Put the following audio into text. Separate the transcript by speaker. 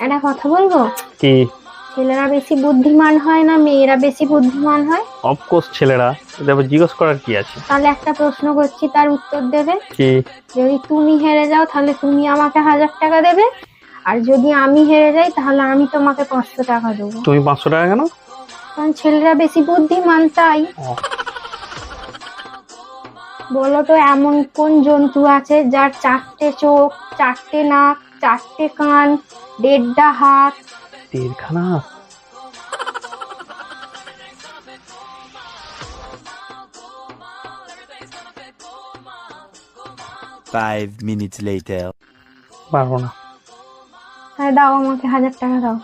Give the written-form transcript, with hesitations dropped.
Speaker 1: একটা কথা বলবো?
Speaker 2: কি?
Speaker 1: ছেলেরা বেশি বুদ্ধিমান হয় না মেয়েরা বেশি বুদ্ধিমান হয়?
Speaker 2: অফকোর্স ছেলেরা। এটা আবার জিজ্ঞেস করার কি আছে?
Speaker 1: তাহলে একটা প্রশ্ন করছি, তার উত্তর দেবে।
Speaker 2: কি?
Speaker 1: যদি তুমি হেরে যাও তাহলে তুমি আমাকে 1000 টাকা দেবে, আর যদি আমি হেরে যাই তাহলে আমি তোমাকে 500 টাকা দেবো।
Speaker 2: তুমি 500 টাকা কেন?
Speaker 1: কারণ ছেলেরা বেশি বুদ্ধিমান তাই।
Speaker 2: ও,
Speaker 1: বলো তো, এমন কোন জন্তু আছে যার 4টে চোখ, 4টে নাক, 4টে কান, 1.5টা হাত?
Speaker 2: 1.5খানা?
Speaker 3: 5 minutes later.
Speaker 2: পারবো না।
Speaker 1: তাহলে দাও, আমাকে 1000 টাকা দাও।